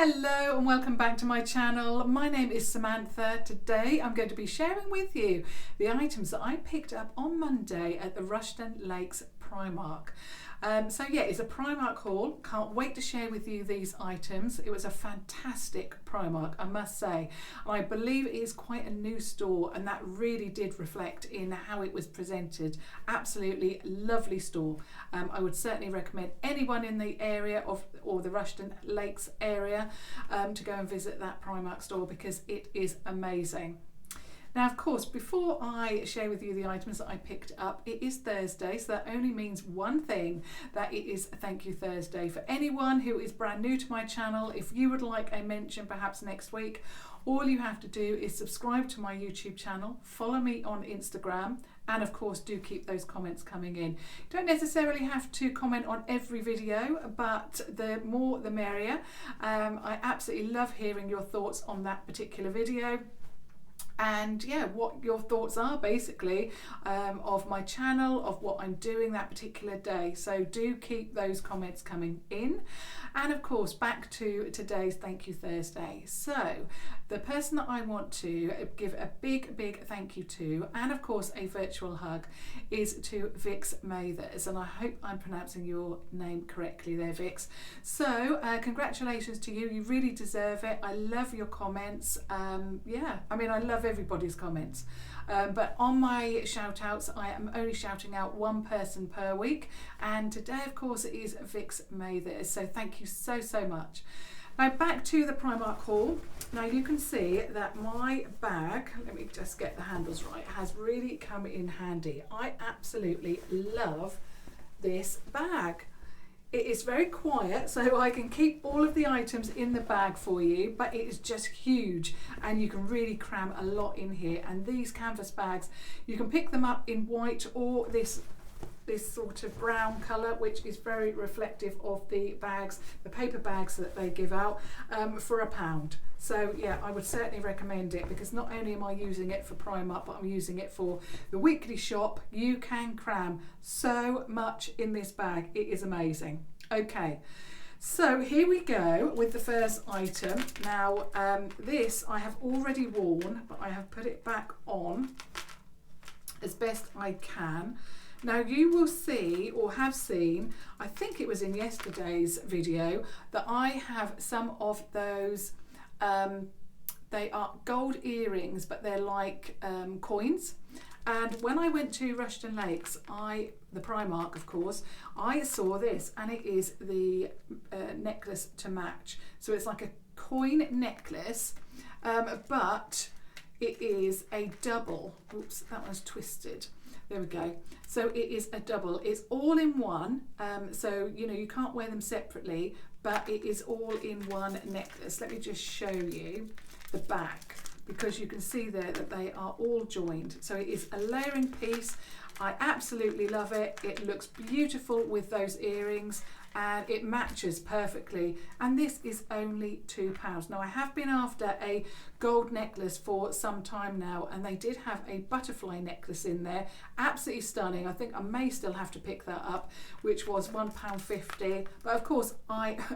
Hello and welcome back to my channel. My name is Samantha. Today I'm going to be sharing with you the items that I picked up on Monday at the Rushden Lakes Primark. So yeah, it's a Primark haul. Can't wait to share with you these items. It was a fantastic Primark, I must say. I believe it is quite a new store, and that really did reflect in how it was presented. Absolutely lovely store. I would certainly recommend anyone in the area or the Rushden Lakes area to go and visit that Primark store because it is amazing. Now, of course, before I share with you the items that I picked up, it is Thursday, so that only means one thing, that it is Thank You Thursday. For anyone who is brand new to my channel, if you would like a mention perhaps next week, all you have to do is subscribe to my YouTube channel, follow me on Instagram, and of course do keep those comments coming in. You don't necessarily have to comment on every video, but the more the merrier. I absolutely love hearing your thoughts on that particular video. And yeah, what your thoughts are basically of my channel, of what I'm doing that particular day. So do keep those comments coming in. And of course, back to today's Thank You Thursday. So the person that I want to give a big thank you to, and of course a virtual hug, is to Vix Mathers. And I hope I'm pronouncing your name correctly there, Vix. So congratulations to you. You really deserve it. I love your comments. Yeah, I mean, I love everybody's comments. But on my shout outs, I am only shouting out one person per week. And today, of course, it is Vix Mathers. So thank you so much. Now back to the Primark haul. Now you can see that my bag, let me just get the handles right, has really come in handy. I absolutely love this bag. It is very quiet, so I can keep all of the items in the bag for you, but it is just huge and you can really cram a lot in here. And these canvas bags, you can pick them up in white or this sort of brown colour, which is very reflective of the bags, the paper bags that they give out, for £1. So yeah, I would certainly recommend it because not only am I using it for Primark, but I'm using it for the weekly shop. You can cram so much in this bag. It is amazing. Okay, so here we go with the first item. Now this I have already worn, but I have put it back on as best I can. Now you will see, or have seen, I think it was in yesterday's video, that I have some of those, they are gold earrings, but they're like coins. And when I went to Rushden Lakes, the Primark of course, I saw this, and it is the necklace to match. So it's like a coin necklace, but it is a double. Oops, that one's twisted. There we go. So it is a double. It's all in one. So, you know, you can't wear them separately, but it is all in one necklace. Let me just show you the back because you can see there that they are all joined. So it is a layering piece. I absolutely love it. It looks beautiful with those earrings and it matches perfectly. And this is only £2. Now I have been after a gold necklace for some time now, and they did have a butterfly necklace in there. Absolutely stunning. I think I may still have to pick that up, which was £1.50. But of course,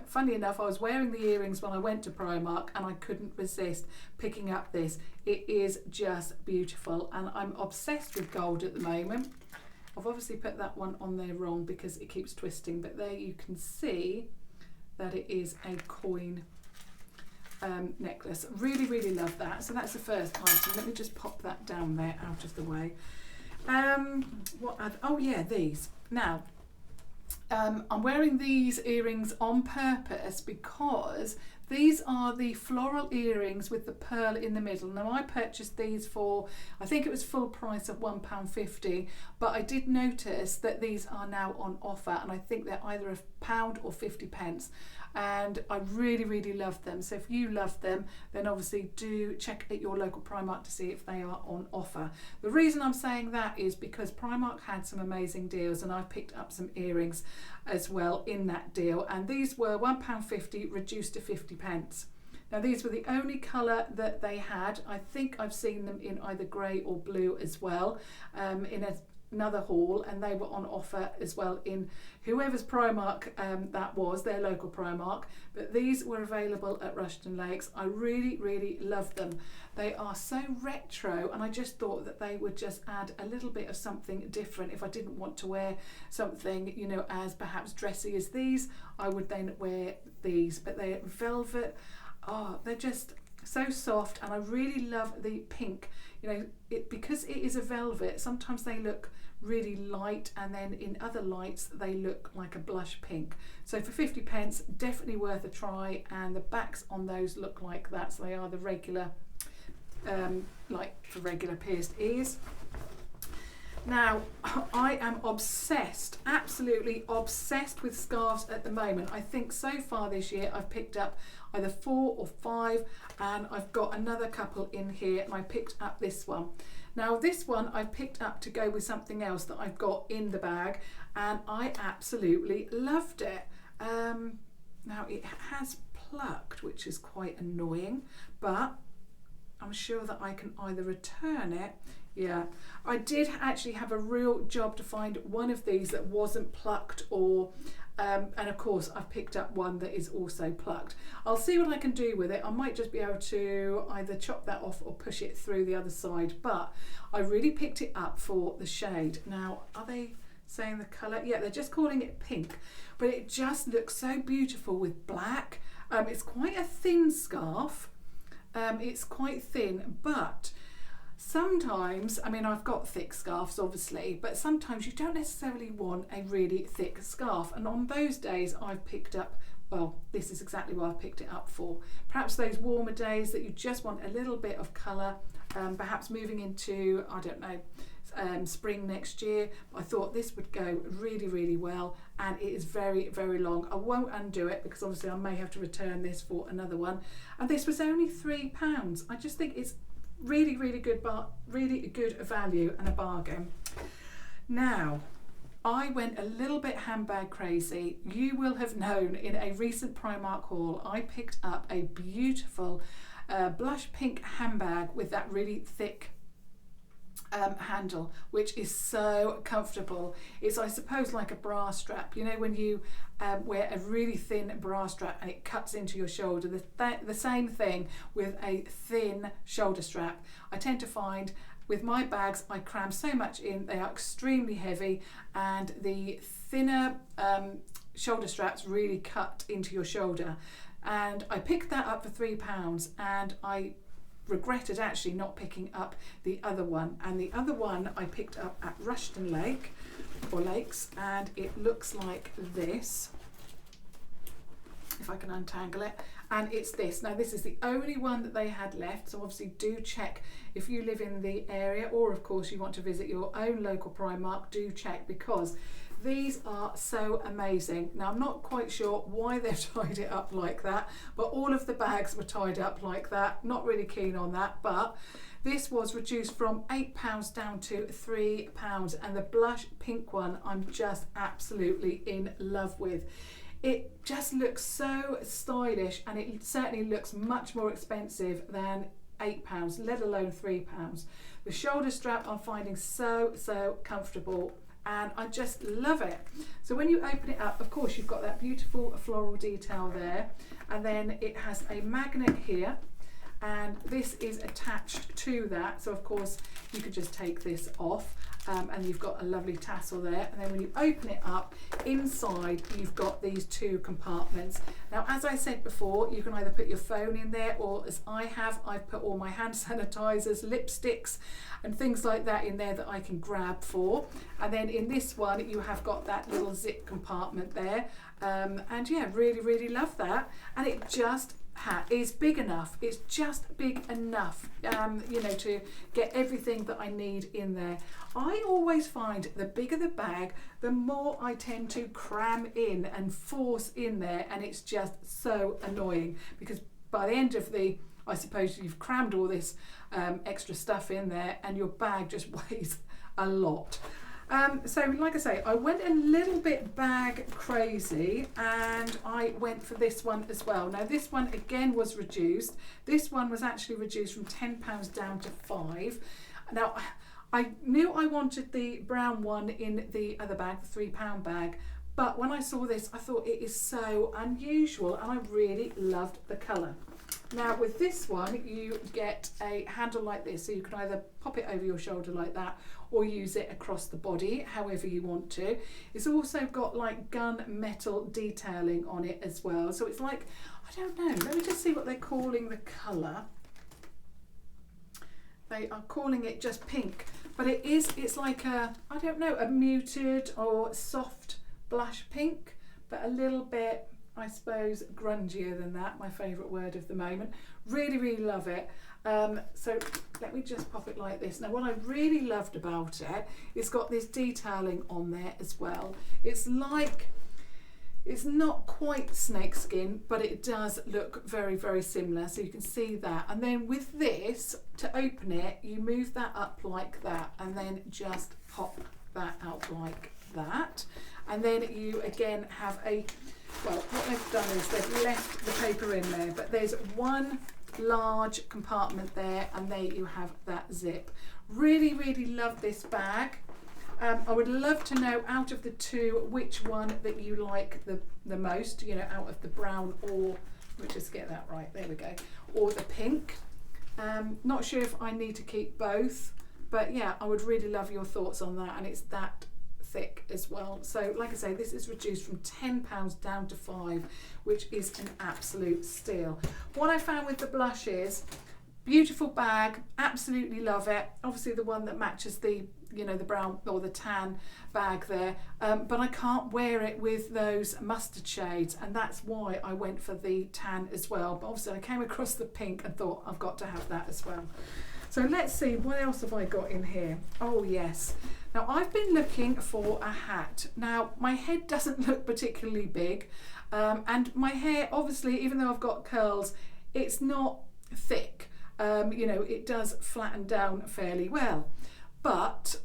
funny enough, I was wearing the earrings when I went to Primark and I couldn't resist picking up this. It is just beautiful and I'm obsessed with gold at the moment. I've obviously put that one on there wrong because it keeps twisting, but there you can see that it is a coin necklace. Really love that. So that's the first item. Let me just pop that down there out of the way. Oh yeah, these. Now, I'm wearing these earrings on purpose because these are the floral earrings with the pearl in the middle. Now I purchased these for, I think it was full price of £1.50, but I did notice that these are now on offer and I think they're either £1 or 50p. And I really love them. So if you love them, then obviously do check at your local Primark to see if they are on offer. The reason I'm saying that is because Primark had some amazing deals and I've picked up some earrings as well in that deal. And these were £1.50 reduced to 50p. Now these were the only colour that they had. I think I've seen them in either grey or blue as well, in a another haul, and they were on offer as well in whoever's Primark that was, their local Primark, but these were available at Rushden Lakes. I really love them. They are so retro, and I just thought that they would just add a little bit of something different. If I didn't want to wear something, you know, as perhaps dressy as these, I would then wear these. But they're velvet. Oh, they're just so soft, and I really love the pink. You know, because it is a velvet, sometimes they look really light, and then in other lights they look like a blush pink. So for 50p, definitely worth a try, and the backs on those look like that. So they are the regular, like for regular pierced ears. Now, I am obsessed, absolutely obsessed with scarves at the moment. I think so far this year I've picked up either 4 or 5, and I've got another couple in here, and I picked up this one. Now this one I picked up to go with something else that I've got in the bag, and I absolutely loved it. Now it has plucked, which is quite annoying, but I'm sure that I can either return it. Yeah, I did actually have a real job to find one of these that wasn't plucked, or and of course I've picked up one that is also plucked. I'll see what I can do with it. I might just be able to either chop that off or push it through the other side, but I really picked it up for the shade. Now, are they saying the colour? Yeah, they're just calling it pink, but it just looks so beautiful with black. It's quite a thin scarf. It's quite thin, but sometimes, I mean, I've got thick scarves obviously, but sometimes you don't necessarily want a really thick scarf, and on those days I've picked up, well, this is exactly what I've picked it up for. Perhaps those warmer days that you just want a little bit of colour, perhaps moving into, I don't know, spring next year. I thought this would go really well, and it is very long. I won't undo it because obviously I may have to return this for another one, and this was only £3. I just think it's really good, really good value and a bargain. Now, I went a little bit handbag crazy. You will have known in a recent Primark haul I picked up a beautiful blush pink handbag with that really thick handle, which is so comfortable. It's, I suppose, like a bra strap. You know, when you wear a really thin bra strap and it cuts into your shoulder, the same thing with a thin shoulder strap. I tend to find with my bags I cram so much in, they are extremely heavy, and the thinner shoulder straps really cut into your shoulder. And I picked that up for £3, and I regretted actually not picking up the other one, and the other one I picked up at Rushden Lakes, and it looks like this, if I can untangle it, and it's this. Now this is the only one that they had left, so obviously do check if you live in the area, or of course you want to visit your own local Primark, do check, because these are so amazing. Now I'm not quite sure why they've tied it up like that, but all of the bags were tied up like that. Not really keen on that, but this was reduced from £8 down to £3, and the blush pink one I'm just absolutely in love with. It just looks so stylish, and it certainly looks much more expensive than £8, let alone £3. The shoulder strap I'm finding so comfortable, and I just love it. So when you open it up, of course you've got that beautiful floral detail there, and then it has a magnet here, and this is attached to that, so of course you could just take this off, and you've got a lovely tassel there, and then when you open it up, inside you've got these 2 compartments. Now, as I said before, you can either put your phone in there, or as I've put all my hand sanitizers, lipsticks and things like that in there that I can grab for. And then in this one you have got that little zip compartment there, and yeah, really love that. And it just is big enough. It's just big enough, you know, to get everything that I need in there. I always find the bigger the bag, the more I tend to cram in and force in there, and it's just so annoying, because by the end of the, I suppose you've crammed all this extra stuff in there, and your bag just weighs a lot. So like I say, I went a little bit bag crazy, and I went for this one as well. Now this one again was reduced. This one was actually reduced from £10 down to £5. Now I knew I wanted the brown one in the other bag, the £3 bag, but when I saw this, I thought it is so unusual and I really loved the colour. Now with this one, you get a handle like this, so you can either pop it over your shoulder like that or use it across the body, however you want to. It's also got like gunmetal detailing on it as well. So it's like, I don't know, let me just see what they're calling the colour. They are calling it just pink, but it's like a, I don't know, a muted or soft blush pink, but a little bit, I suppose, grungier than that, my favourite word of the moment. Really, really love it. So let me just pop it like this. Now what I really loved about it, it's got this detailing on there as well. It's like, it's not quite snakeskin, but it does look very, very similar. So you can see that. And then with this, to open it, you move that up like that and then just pop that out like that. And then you again have a, well, what they've done is they've left the paper in there, but there's one large compartment there and there you have that zip. Really, really love this bag. I would love to know out of the two which one that you like the most, you know, out of the brown or, let me just get that right, there we go, or the pink. Not sure if I need to keep both, but yeah, I would really love your thoughts on that, and it's that thick as well. So like I say, this is reduced from £10 down to £5, which is an absolute steal. What I found with the blushes, beautiful bag, absolutely love it. Obviously the one that matches the, you know, the brown or the tan bag there, but I can't wear it with those mustard shades, and that's why I went for the tan as well. But obviously I came across the pink and thought I've got to have that as well. So let's see, what else have I got in here? Oh yes, now I've been looking for a hat. Now my head doesn't look particularly big, and my hair, obviously, even though I've got curls, it's not thick. You know, it does flatten down fairly well. But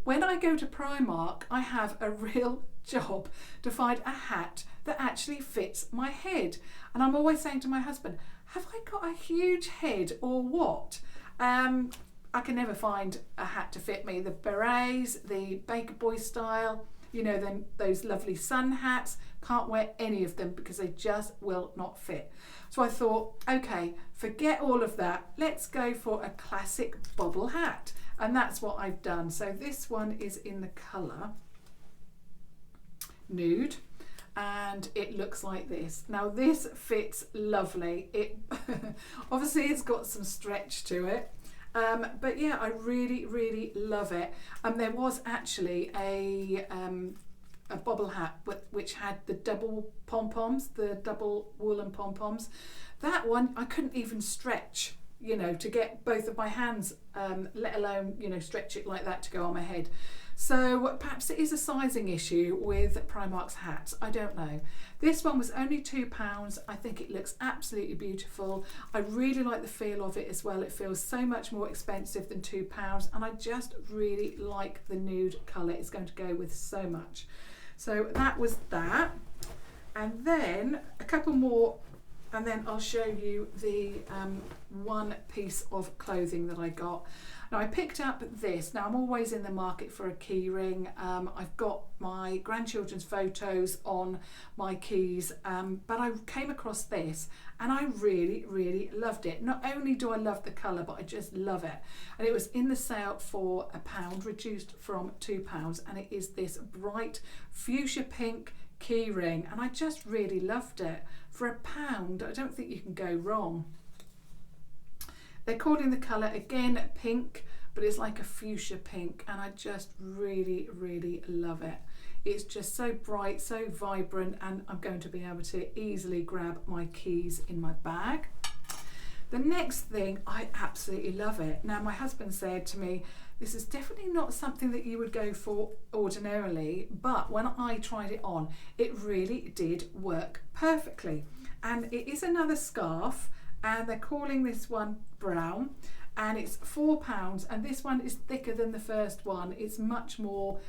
when I go to Primark, I have a real job to find a hat that actually fits my head. And I'm always saying to my husband, have I got a huge head or what? I can never find a hat to fit me. The berets, the Baker Boy style, you know, then those lovely sun hats, can't wear any of them because they just will not fit. So I thought, okay, forget all of that. Let's go for a classic bobble hat. And that's what I've done. So this one is in the colour Nude, and it looks like this. Now this fits lovely. It obviously it's got some stretch to it. But yeah, I really, really love it. There was actually a bobble hat which had the double pom-poms, the double woolen pom-poms. That one I couldn't even stretch, you know, to get both of my hands, let alone, you know, stretch it like that to go on my head. So perhaps it is a sizing issue with Primark's hats, I don't know. This one was only £2. I think it looks absolutely beautiful. I really like the feel of it as well. It feels so much more expensive than £2, and I just really like the nude colour. It's going to go with so much. So that was that. And then a couple more, and then I'll show you the one piece of clothing that I got. Now I picked up this. Now I'm always in the market for a key ring. I've got my grandchildren's photos on my keys, but I came across this and I really, really loved it. Not only do I love the colour, but I just love it. And it was in the sale for £1, reduced from £2, and it is this bright fuchsia pink key ring, and I just really loved it. For £1, I don't think you can go wrong. They're calling the colour again pink, but it's like a fuchsia pink, and I just really, really love it. It's just so bright, so vibrant, and I'm going to be able to easily grab my keys in my bag. The next thing, I absolutely love it. Now my husband said to me, this is definitely not something that you would go for ordinarily, but when I tried it on, it really did work perfectly. And it is another scarf, and they're calling this one brown, and it's £4, and this one is thicker than the first one. It's much more,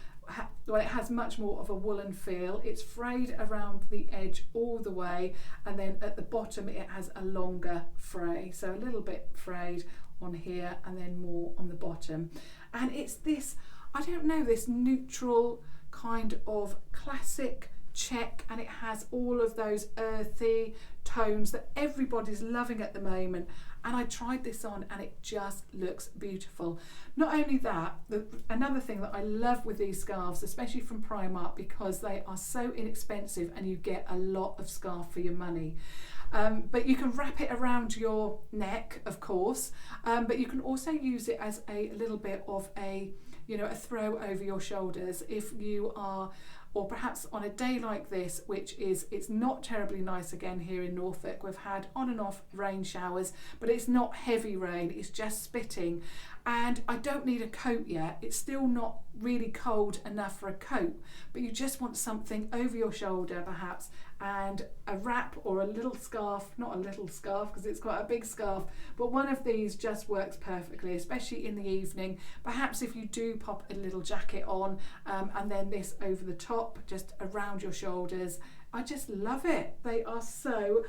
well, it has much more of a woolen feel. It's frayed around the edge all the way, and then at the bottom it has a longer fray, so a little bit frayed on here and then more on the bottom. and it's this, I don't know, this neutral kind of classic check, and it has all of those earthy tones that everybody's loving at the moment. And I tried this on and it just looks beautiful. Not only that, another thing that I love with these scarves, especially from Primark, because they are so inexpensive and you get a lot of scarf for your money. But you can wrap it around your neck, of course, but you can also use it as a little bit of a, you know, a throw over your shoulders if you are, or perhaps on a day like this, which is, it's not terribly nice again here in Norfolk. We've had on and off rain showers, but it's not heavy rain, it's just spitting. And I don't need a coat yet. It's still not really cold enough for a coat, but you just want something over your shoulder perhaps, and a wrap or a little scarf, not a little scarf because it's quite a big scarf, but one of these just works perfectly, especially in the evening. Perhaps if you do pop a little jacket on, and then this over the top, just around your shoulders. I just love it. They are so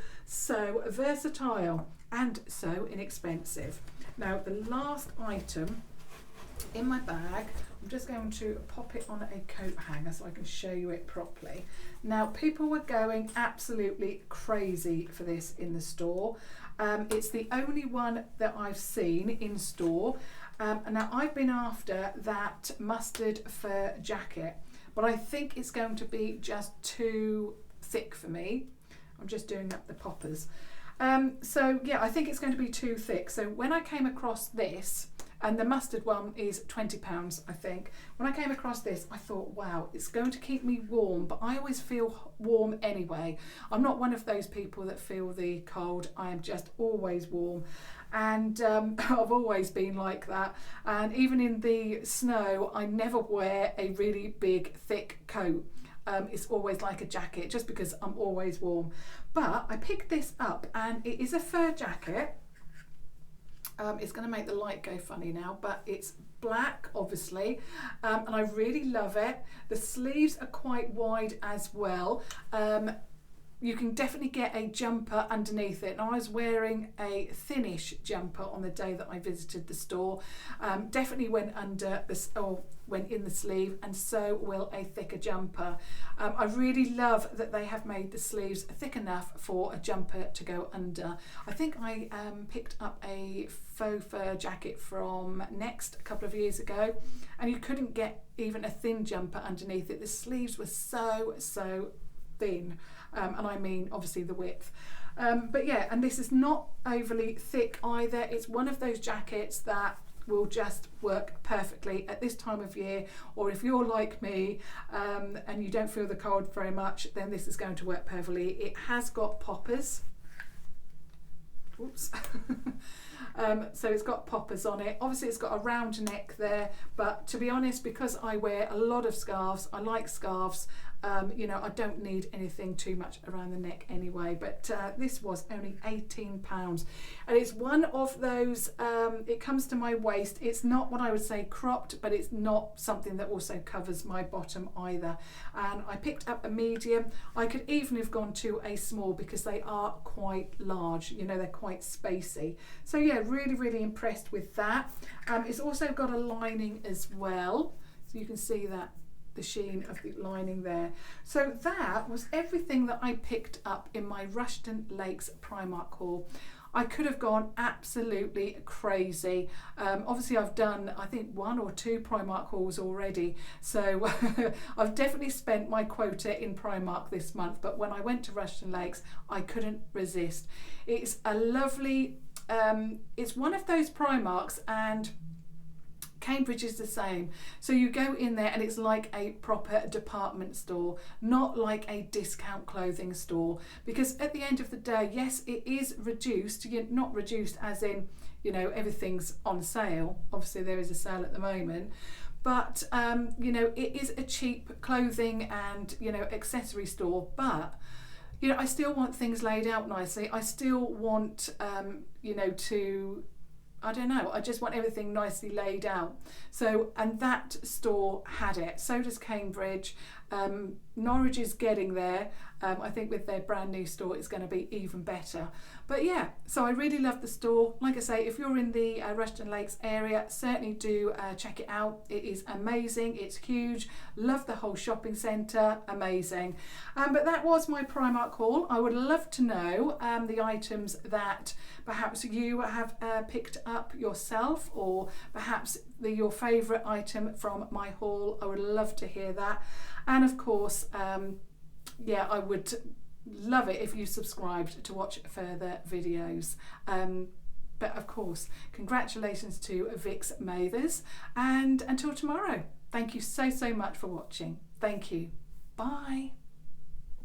versatile and so inexpensive. Now the last item in my bag, I'm just going to pop it on a coat hanger so I can show you it properly. Now people were going absolutely crazy for this in the store. It's the only one that I've seen in store. And now I've been after that mustard fur jacket, but I think it's going to be just too thick for me. I'm just doing up the poppers. So yeah, I think it's going to be too thick. So when I came across this, and the mustard one is £20, I think. When I came across this, I thought, wow, it's going to keep me warm, but I always feel warm anyway. I'm not one of those people that feel the cold. I am just always warm. And I've always been like that. And even in the snow, I never wear a really big, thick coat. It's always like a jacket, just because I'm always warm. But I picked this up, and it is a fur jacket. It's going to make the light go funny now, but it's black, obviously, and I really love it. The sleeves are quite wide as well. You can definitely get a jumper underneath it. Now I was wearing a thinnish jumper on the day that I visited the store. Definitely went under this, or went in the sleeve, and so will a thicker jumper. I really love that they have made the sleeves thick enough for a jumper to go under. I think I picked up a faux fur jacket from Next a couple of years ago, and you couldn't get even a thin jumper underneath it. The sleeves were so thin. And I mean obviously the width, but yeah, and this is not overly thick either. It's one of those jackets that will just work perfectly at this time of year, or if you're like me and you don't feel the cold very much, then this is going to work perfectly. It has got poppers. Oops. So it's got poppers on it. Obviously it's got a round neck there, but to be honest, because I wear a lot of scarves, I like scarves, you know, I don't need anything too much around the neck anyway. But this was only £18, and it's one of those, it comes to my waist. It's not what I would say cropped, but it's not something that also covers my bottom either. And I picked up a medium. I could even have gone to a small because they are quite large, you know, they're quite spacey. So yeah, really impressed with that. It's also got a lining as well, so you can see that, the sheen of the lining there. So that was everything that I picked up in my Rushden Lakes Primark haul. I could have gone absolutely crazy. Obviously I've done, I think, 1 or 2 Primark hauls already, so I've definitely spent my quota in Primark this month, but when I went to Rushden Lakes, I couldn't resist. It's a lovely, it's one of those Primarks, and Cambridge is the same. So you go in there and it's like a proper department store, not like a discount clothing store, because at the end of the day, yes, it is reduced. You're not reduced as in, you know, everything's on sale. Obviously there is a sale at the moment, but you know, it is a cheap clothing and, you know, accessory store. But you know, I still want things laid out nicely. I still want you know, to, I don't know, I just want everything nicely laid out. So, and that store had it. So does Cambridge. Norwich is getting there. I think with their brand new store it's going to be even better. But yeah, so I really love the store. Like I say, if you're in the Rushden Lakes area, certainly do check it out. It is amazing, it's huge, love the whole shopping centre, amazing. But that was my Primark haul. I would love to know the items that perhaps you have picked up yourself, or perhaps your favourite item from my haul. I would love to hear that. And of course, yeah, I would love it if you subscribed to watch further videos. But of course, congratulations to Vix Mathers, and until tomorrow, thank you so much for watching. Thank you. Bye.